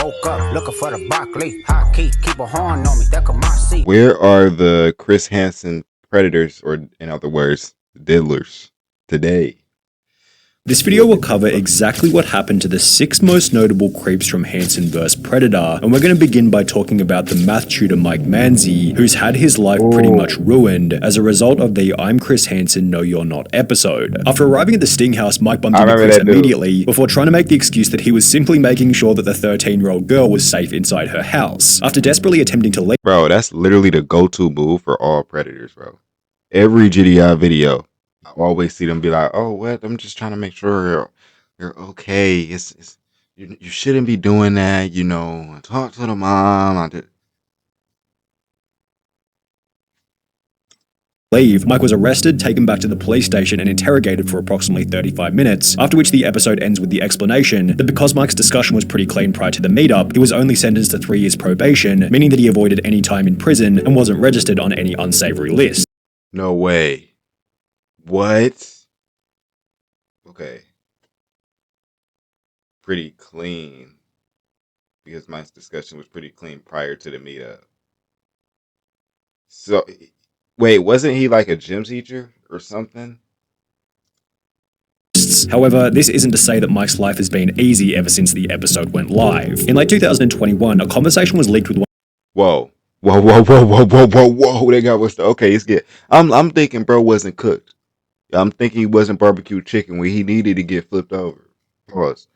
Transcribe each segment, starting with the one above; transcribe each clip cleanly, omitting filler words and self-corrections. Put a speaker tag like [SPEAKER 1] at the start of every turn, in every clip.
[SPEAKER 1] woke up looking for the broccoli. High key, keep a horn on me, that could my seat.
[SPEAKER 2] Where are the Chris Hansen predators, or in other words, diddlers, today?
[SPEAKER 3] This video will cover exactly what happened to the 6 most notable creeps from Hansen vs. Predator, and we're going to begin by talking about the math tutor Mike Manzi, who's had his life pretty much ruined as a result of the I'm Chris Hansen, No You're Not episode. After arriving at the Sting house, Mike bumped into Chris immediately before trying to make the excuse that he was simply making sure that the 13-year-old girl was safe inside her house. After desperately attempting to leave—
[SPEAKER 2] Bro, that's literally the go-to move for all predators, bro. Every GDI video, I always see them be like, "Oh, what? I'm just trying to make sure you're okay. You shouldn't be doing that. You know, talk to the mom."
[SPEAKER 3] Mike was arrested, taken back to the police station, and interrogated for approximately 35 minutes, after which the episode ends with the explanation that because Mike's discussion was pretty clean prior to the meetup, he was only sentenced to 3 years probation, meaning that he avoided any time in prison and wasn't registered on any unsavory list.
[SPEAKER 2] No way. What? Okay. Pretty clean. Because Mike's discussion was pretty clean prior to the meetup. So, wait, wasn't he like a gym teacher or something?
[SPEAKER 3] However, this isn't to say that Mike's life has been easy ever since the episode went live. In late 2021, a conversation was leaked with one—
[SPEAKER 2] Whoa. They got what's the— okay, it's good. I'm thinking bro wasn't cooked. I'm thinking he wasn't barbecue chicken when he needed to get flipped over. Pause.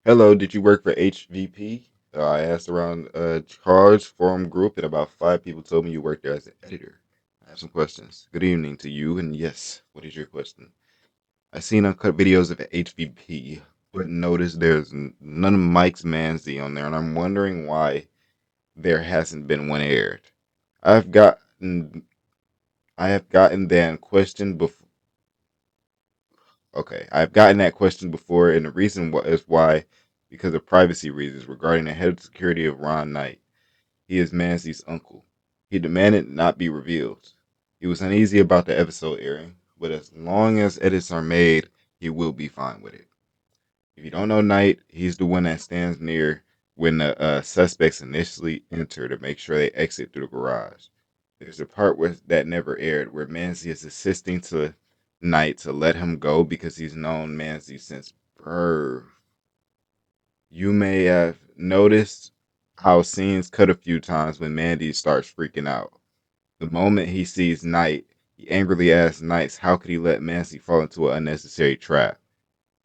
[SPEAKER 2] Hello, did you work for HVP? I asked around Charge Forum group, and about 5 people told me you worked there as an editor. I have some questions. Good evening to you, and yes, what is your question? I seen uncut videos of HVP, but noticed there's none of Mike's Manzi on there, and I'm wondering why there hasn't been one aired. I have gotten that question before. Okay, I've gotten that question before, and the reason is why, because of privacy reasons regarding the head of security of Ron Knight. He is Manzi's uncle. He demanded not be revealed. He was uneasy about the episode airing, but as long as edits are made, he will be fine with it. If you don't know Knight, he's the one that stands near when the suspects initially enter to make sure they exit through the garage. There's a part that never aired where Manzi is assisting to Knight to let him go because he's known Manzi since birth. You may have noticed how scenes cut a few times when Manzi starts freaking out. The moment he sees Knight, he angrily asks Knight how could he let Manzi fall into an unnecessary trap.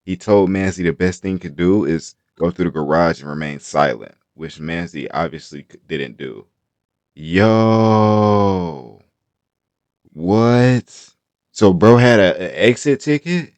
[SPEAKER 2] He told Manzi the best thing he could do is go through the garage and remain silent, which Manzi obviously didn't do. Yo, what? So bro had an exit ticket?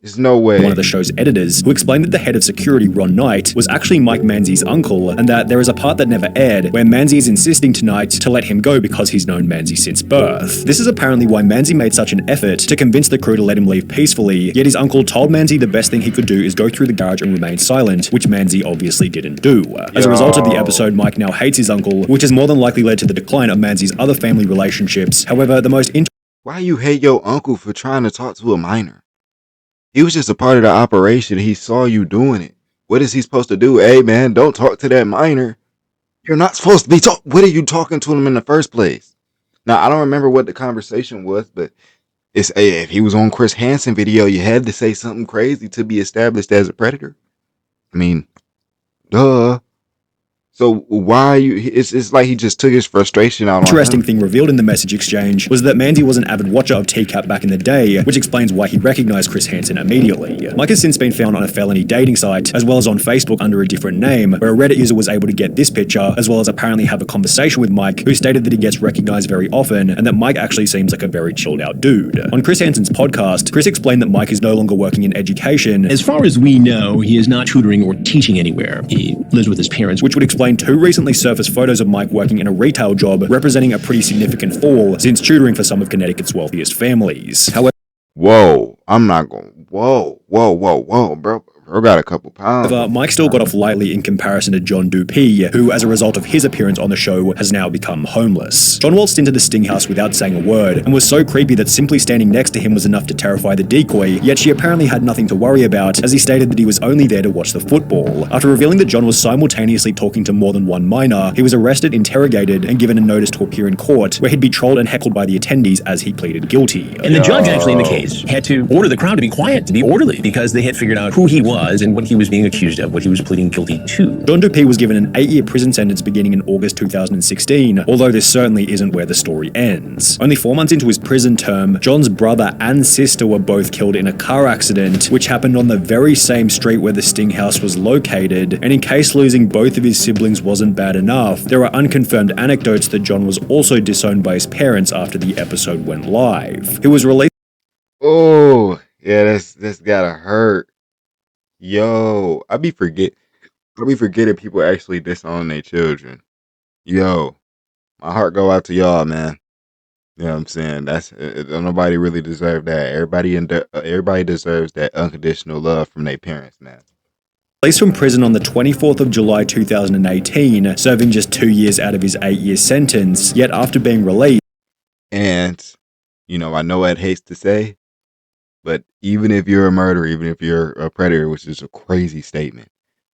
[SPEAKER 2] There's no way.
[SPEAKER 3] One of the show's editors, who explained that the head of security, Ron Knight, was actually Mike Manzi's uncle, and that there is a part that never aired where Manzi is insisting to Knight to let him go because he's known Manzi since birth. This is apparently why Manzi made such an effort to convince the crew to let him leave peacefully, yet his uncle told Manzi the best thing he could do is go through the garage and remain silent, which Manzi obviously didn't do. As a result of the episode, Mike now hates his uncle, which has more than likely led to the decline of Manzi's other family relationships. However, the most
[SPEAKER 2] Why you hate your uncle for trying to talk to a minor? He was just a part of the operation. He saw you doing it. What is he supposed to do? Hey, man, don't talk to that minor. You're not supposed to be What are you talking to him in the first place? Now, I don't remember what the conversation was, but it's if he was on Chris Hansen video, you had to say something crazy to be established as a predator. I mean, duh. So why you? It's like he just took his frustration out on him.
[SPEAKER 3] Interesting thing revealed in the message exchange was that Manzi was an avid watcher of TCAP back in the day, which explains why he recognized Chris Hansen immediately. Mike has since been found on a felony dating site, as well as on Facebook under a different name, where a Reddit user was able to get this picture, as well as apparently have a conversation with Mike, who stated that he gets recognized very often, and that Mike actually seems like a very chilled out dude. On Chris Hansen's podcast, Chris explained that Mike is no longer working in education.
[SPEAKER 4] As far as we know, he is not tutoring or teaching anywhere. He lives with his parents,
[SPEAKER 3] which would explain 2 recently surfaced photos of Mike working in a retail job, representing a pretty significant fall since tutoring for some of Connecticut's wealthiest families. However,
[SPEAKER 2] whoa, I'm not going. Whoa, bro. Bro got a couple pounds.
[SPEAKER 3] However, Mike still got off lightly in comparison to John Dupuy, who, as a result of his appearance on the show, has now become homeless. John waltzed into the sting house without saying a word, and was so creepy that simply standing next to him was enough to terrify the decoy, yet she apparently had nothing to worry about, as he stated that he was only there to watch the football. After revealing that John was simultaneously talking to more than one minor, he was arrested, interrogated, and given a notice to appear in court, where he'd be trolled and heckled by the attendees as he pleaded guilty.
[SPEAKER 4] And the judge actually in the case had to order the crowd to be quiet, to be orderly, because they had figured out who he was and what he was being accused of, what he was pleading guilty to.
[SPEAKER 3] John Dupuy was given an 8-year prison sentence beginning in August 2016, although this certainly isn't where the story ends. Only 4 months into his prison term, John's brother and sister were both killed in a car accident, which happened on the very same street where the sting house was located, and in case losing both of his siblings wasn't bad enough, there are unconfirmed anecdotes that John was also disowned by his parents after the episode went live. He was released.
[SPEAKER 2] Oh, yeah, that's gotta hurt. Yo, I be forgetting people actually disown their children. Yo, my heart go out to y'all, man. You know what I'm saying? Nobody really deserve that. Everybody deserves that unconditional love from their parents, man.
[SPEAKER 3] Released from prison on the 24th of July 2018, serving just 2 years out of his 8-year sentence, yet after being released.
[SPEAKER 2] And, you know, I know Ed hates to say, but even if you're a murderer, even if you're a predator, which is a crazy statement,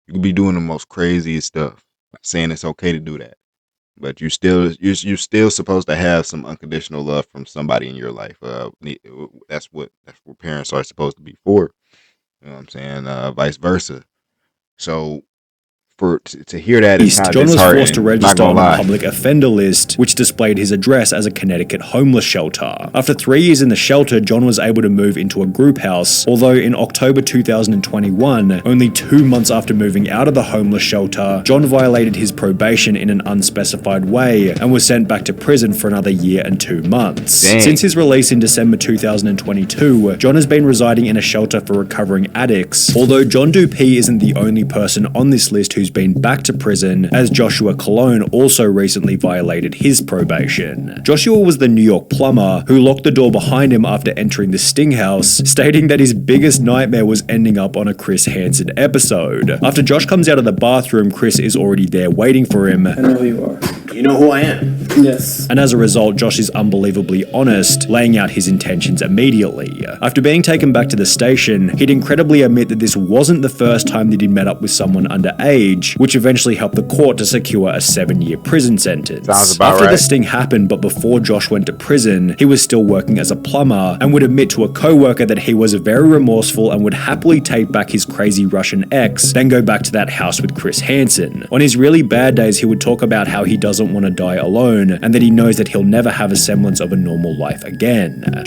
[SPEAKER 2] you could be doing the most craziest stuff. I'm saying it's okay to do that. But you're still supposed to have some unconditional love from somebody in your life. That's what parents are supposed to be for. You know what I'm saying? Vice versa. So to hear that is kind of
[SPEAKER 3] John was
[SPEAKER 2] disheartening.
[SPEAKER 3] forced to register on a public offender list, which displayed his address as a Connecticut homeless shelter. After 3 years in the shelter, John was able to move into a group house, although in October 2021, only 2 months after moving out of the homeless shelter, John violated his probation in an unspecified way and was sent back to prison for another year and 2 months.
[SPEAKER 2] Dang.
[SPEAKER 3] Since his release in December 2022, John has been residing in a shelter for recovering addicts, although John Dupuy isn't the only person on this list who's been back to prison, as Joshua Colon also recently violated his probation. Joshua was the New York plumber who locked the door behind him after entering the sting house, stating that his biggest nightmare was ending up on a Chris Hansen episode. After Josh comes out of the bathroom, Chris is already there waiting for him.
[SPEAKER 5] I know who you are.
[SPEAKER 6] You know who I am?
[SPEAKER 5] Yes.
[SPEAKER 3] And as a result, Josh is unbelievably honest, laying out his intentions immediately. After being taken back to the station, he'd incredibly admit that this wasn't the first time that he'd met up with someone underage, which eventually helped the court to secure a 7-year prison sentence.
[SPEAKER 2] Sounds about
[SPEAKER 3] After
[SPEAKER 2] right.
[SPEAKER 3] the sting happened, but before Josh went to prison, he was still working as a plumber and would admit to a co-worker that he was very remorseful and would happily take back his crazy Russian ex, then go back to that house with Chris Hansen. On his really bad days, he would talk about how he doesn't want to die alone and that he knows that he'll never have a semblance of a normal life again.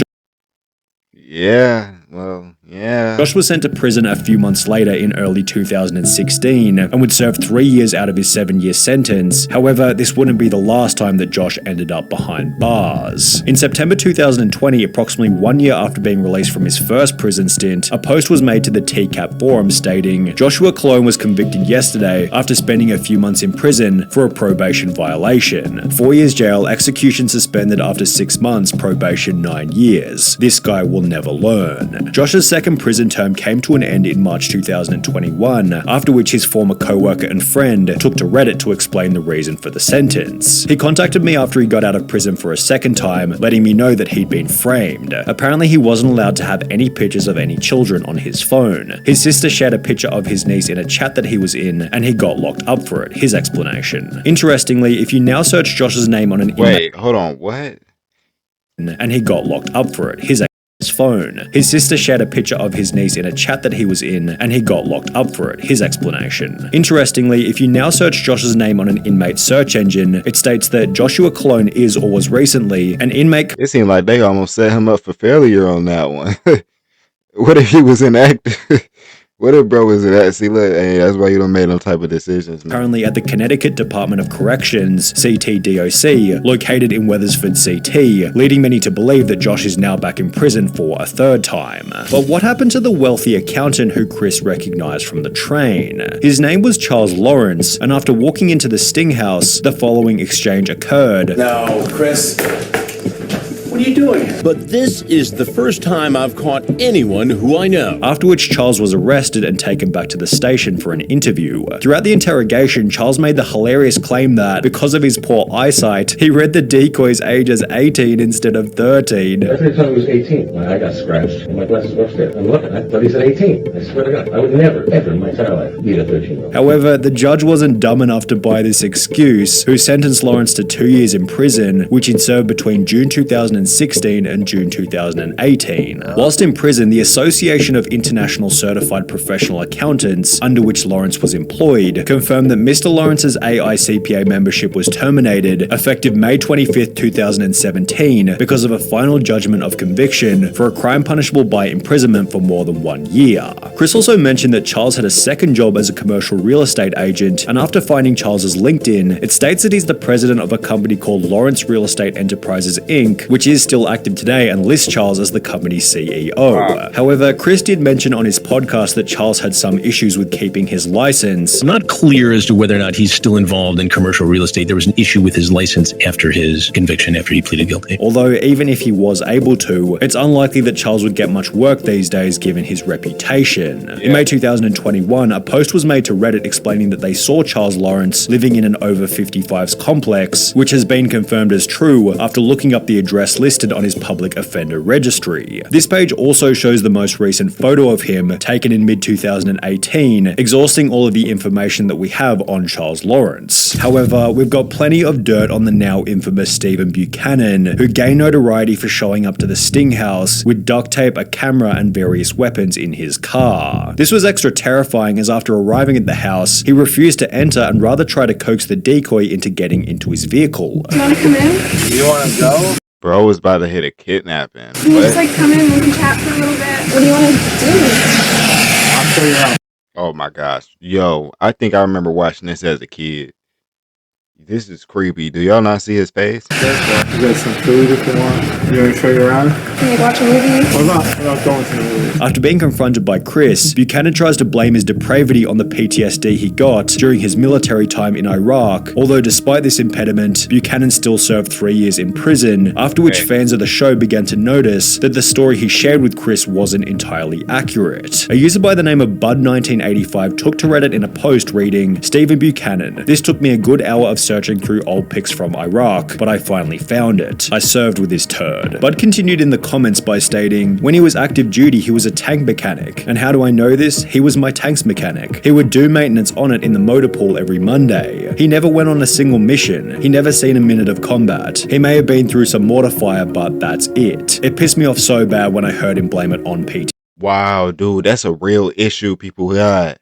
[SPEAKER 2] Yeah, well, yeah.
[SPEAKER 3] Josh was sent to prison a few months later in early 2016 and would serve 3 years out of his 7-year sentence. However, this wouldn't be the last time that Josh ended up behind bars. In September 2020, approximately 1 year after being released from his first prison stint, a post was made to the TCAP forum stating, "Joshua Colon was convicted yesterday after spending a few months in prison for a probation violation. 4 years jail, execution suspended after 6 months, probation 9 years. This guy will never learn." Josh's second prison term came to an end in March 2021, after which his former co-worker and friend took to Reddit to explain the reason for the sentence. He contacted me after he got out of prison for a second time, letting me know that he'd been framed. Apparently he wasn't allowed to have any pictures of any children on his phone. His sister shared a picture of his niece in a chat that he was in, and he got locked up for it, his explanation. Interestingly, if you now search Josh's name on an
[SPEAKER 2] Wait, hold on, what?
[SPEAKER 3] and he got locked up for it, his phone. His sister shared a picture of his niece in a chat that he was in, and he got locked up for it, his explanation. Interestingly, if you now search Josh's name on an inmate search engine, it states that Joshua Colon is or was recently an inmate.
[SPEAKER 2] It seemed like they almost set him up for failure on that one. What if he was inactive? What if bro was that? See, look, hey, that's why you don't make no type of decisions, man.
[SPEAKER 3] Currently at the Connecticut Department of Corrections, CTDOC, located in Weathersford, CT, leading many to believe that Josh is now back in prison for a third time. But what happened to the wealthy accountant who Chris recognized from the train? His name was Charles Lawrence, and after walking into the sting house, the following exchange occurred.
[SPEAKER 6] No, Chris. What are you
[SPEAKER 5] doing? But this is the first time I've caught anyone who I know.
[SPEAKER 3] After which Charles was arrested and taken back to the station for an interview. Throughout the interrogation, Charles made the hilarious claim that, because of his poor eyesight, he read the decoy's age as 18 instead of 13.
[SPEAKER 6] Every time he was 18, my eye got scratched and my glasses were upstairs. I'm looking, I thought he said 18. I swear to God, I would never, ever in my entire life meet a 13-year-old.
[SPEAKER 3] However, the judge wasn't dumb enough to buy this excuse, who sentenced Lawrence to 2 years in prison, which he'd served between June 2016 and June 2018. Whilst in prison, the Association of International Certified Professional Accountants, under which Lawrence was employed, confirmed that Mr. Lawrence's AICPA membership was terminated effective May 25th, 2017 because of a final judgment of conviction for a crime punishable by imprisonment for more than 1 year. Chris also mentioned that Charles had a second job as a commercial real estate agent, and after finding Charles's LinkedIn, it states that he's the president of a company called Lawrence Real Estate Enterprises Inc., which is still active today and lists Charles as the company's CEO. However, Chris did mention on his podcast that Charles had some issues with keeping his license.
[SPEAKER 4] I'm not clear as to whether or not he's still involved in commercial real estate. There was an issue with his license after his conviction, after he pleaded guilty.
[SPEAKER 3] Although even if he was able to, it's unlikely that Charles would get much work these days given his reputation. In May 2021, a post was made to Reddit explaining that they saw Charles Lawrence living in an over 55s complex, which has been confirmed as true after looking up the address listed on his public offender registry. This page also shows the most recent photo of him, taken in mid-2018, exhausting all of the information that we have on Charles Lawrence. However, we've got plenty of dirt on the now infamous Stephen Buchanan, who gained notoriety for showing up to the Sting house with duct tape, a camera, and various weapons in his car. This was extra terrifying as after arriving at the house, he refused to enter and rather tried to coax the decoy into getting into his vehicle.
[SPEAKER 7] Do you want to come in?
[SPEAKER 2] You want to go? Bro was about to hit a kidnapping.
[SPEAKER 7] Can you just like come in, we can chat for a little bit? What do you want to do?
[SPEAKER 2] I'll show you out. Oh my gosh. Yo, I think I remember watching this as a kid. This is creepy. Do y'all not see his face?
[SPEAKER 8] You got some food if you want. You want to show you around?
[SPEAKER 7] Can we watch a movie?
[SPEAKER 8] We're not going to the movie.
[SPEAKER 3] After being confronted by Chris, Buchanan tries to blame his depravity on the PTSD he got during his military time in Iraq, although despite this impediment, Buchanan still served 3 years in prison, after which fans of the show began to notice that the story he shared with Chris wasn't entirely accurate. A user by the name of Bud1985 took to Reddit in a post reading, "Stephen Buchanan, this took me a good hour of searching through old pics from Iraq, but I finally found it. I served with this turd." Bud continued in the comments by stating, "When he was active duty, he was a tank mechanic. And how do I know this? He was my tanks mechanic. He would do maintenance on it in the motor pool every Monday. He never went on a single mission. He never seen a minute of combat. He may have been through some mortar fire, but that's it." It pissed me off so bad when I heard him blame it on PT.
[SPEAKER 2] Wow, dude, that's a real issue people got.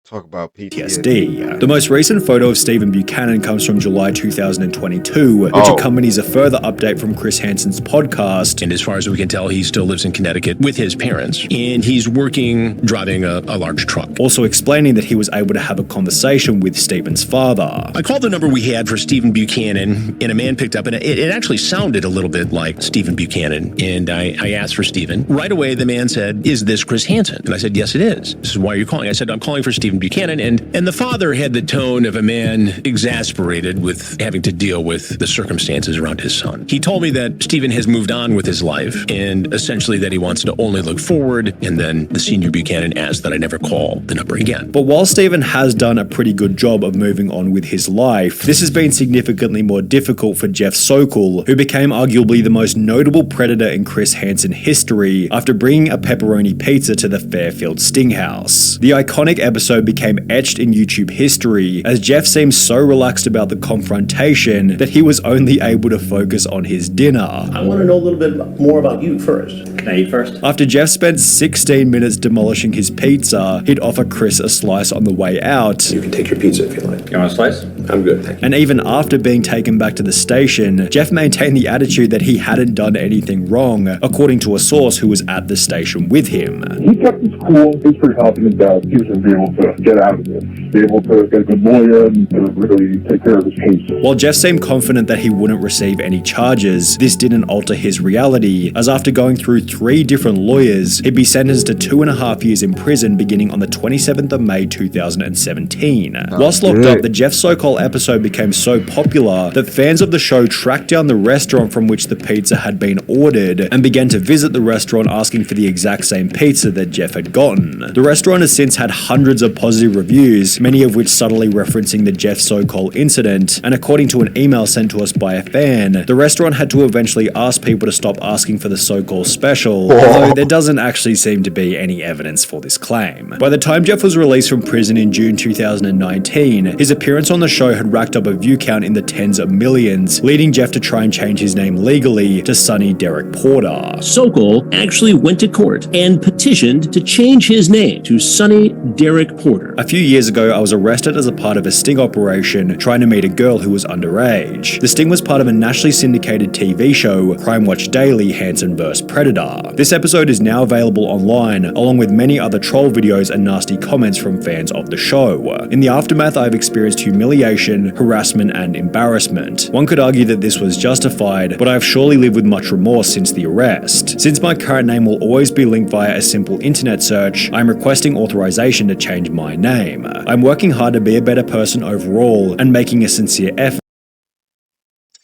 [SPEAKER 2] Talk about PTSD.
[SPEAKER 3] The most recent photo of Stephen Buchanan comes from July 2022, which accompanies a further update from Chris Hansen's podcast.
[SPEAKER 4] And as far as we can tell, he still lives in Connecticut with his parents. And he's working, driving a large truck.
[SPEAKER 3] Also explaining that he was able to have a conversation with Stephen's father.
[SPEAKER 4] I called the number we had for Stephen Buchanan, and a man picked up, and it actually sounded a little bit like Stephen Buchanan. And I asked for Stephen. Right away, the man said, "Is this Chris Hansen?" And I said, "Yes, it is." This is why you're calling. I said, "I'm calling for Stephen Buchanan," and the father had the tone of a man exasperated with having to deal with the circumstances around his son. He told me that Stephen has moved on with his life and essentially that he wants to only look forward, and then the senior Buchanan asked that I never call the number again.
[SPEAKER 3] But while Stephen has done a pretty good job of moving on with his life, this has been significantly more difficult for Jeff Sokol, who became arguably the most notable predator in Chris Hansen history after bringing a pepperoni pizza to the Fairfield Sting House. The iconic episode became etched in YouTube history, as Jeff seemed so relaxed about the confrontation that he was only able to focus on his dinner.
[SPEAKER 5] I want to know a little bit more about you first. Can I eat first?
[SPEAKER 3] After Jeff spent 16 minutes demolishing his pizza, he'd offer Chris a slice on the way out.
[SPEAKER 5] You can take your pizza if you like.
[SPEAKER 8] You want a slice?
[SPEAKER 5] I'm good, thank you.
[SPEAKER 3] And even after being taken back to the station, Jeff maintained the attitude that he hadn't done anything wrong, according to a source who was at the station with him.
[SPEAKER 9] He kept his cool. He was pretty confident that he was going to be able to get out of this, be able to get a good lawyer and to really take care of his case.
[SPEAKER 3] While Jeff seemed confident that he wouldn't receive any charges, this didn't alter his reality, as after going through 3 different lawyers, he'd be sentenced to 2.5 years in prison beginning on the 27th of May 2017. Whilst locked up, the Jeff Sokol episode became so popular that fans of the show tracked down the restaurant from which the pizza had been ordered and began to visit the restaurant asking for the exact same pizza that Jeff had gotten. The restaurant has since had hundreds of positive reviews, many of which subtly referencing the Jeff Sokol incident, and according to an email sent to us by a fan, the restaurant had to eventually ask people to stop asking for the Sokol special, although there doesn't actually seem to be any evidence for this claim. By the time Jeff was released from prison in June 2019, his appearance on the show had racked up a view count in the tens of millions, leading Jeff to try and change his name legally to Sonny Derek Porter.
[SPEAKER 5] Sokol actually went to court and petitioned to change his name to Sonny Derek Porter.
[SPEAKER 3] A few years ago, I was arrested as a part of a sting operation trying to meet a girl who was underage. The sting was part of a nationally syndicated TV show, Crime Watch Daily, Hansen vs. Predator. This episode is now available online, along with many other troll videos and nasty comments from fans of the show. In the aftermath, I've experienced humiliation, harassment, and embarrassment. One could argue that this was justified, but I have surely lived with much remorse since the arrest. Since my current name will always be linked via a simple internet search, I'm requesting authorization to change my name. I'm working hard to be a better person overall and making a sincere effort.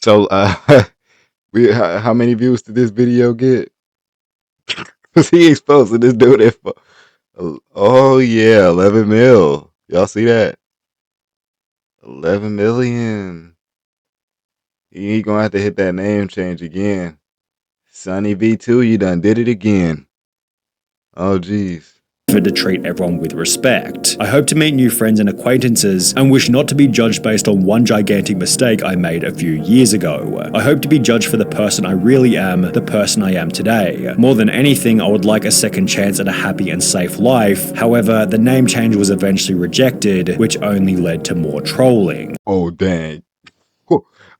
[SPEAKER 2] So, how many views did this video get? Because he exposing this dude at, oh yeah, 11 mil. Y'all see that? 11 million. He ain't gonna have to hit that name change again. Sonny V2, you done did it again. Oh geez.
[SPEAKER 3] To treat everyone with respect. I hope to meet new friends and acquaintances and wish not to be judged based on one gigantic mistake I made a few years ago. I hope to be judged for the person I really am, the person I am today. More than anything, I would like a second chance at a happy and safe life. However, the name change was eventually rejected, which only led to more trolling.
[SPEAKER 2] Oh dang.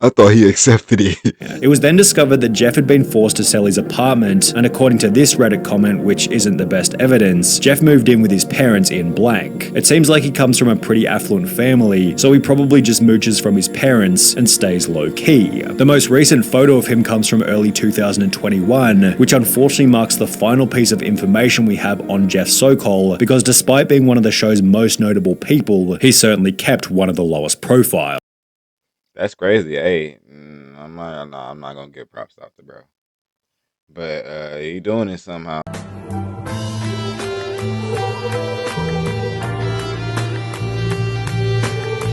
[SPEAKER 2] I thought he accepted it.
[SPEAKER 3] It was then discovered that Jeff had been forced to sell his apartment, and according to this Reddit comment, which isn't the best evidence, Jeff moved in with his parents in blank. It seems like he comes from a pretty affluent family, so he probably just mooches from his parents and stays low-key. The most recent photo of him comes from early 2021, which unfortunately marks the final piece of information we have on Jeff Sokol, because despite being one of the show's most notable people, he certainly kept one of the lowest profiles.
[SPEAKER 2] That's crazy. Hey, I'm not gonna get props off the bro. But he doing it somehow.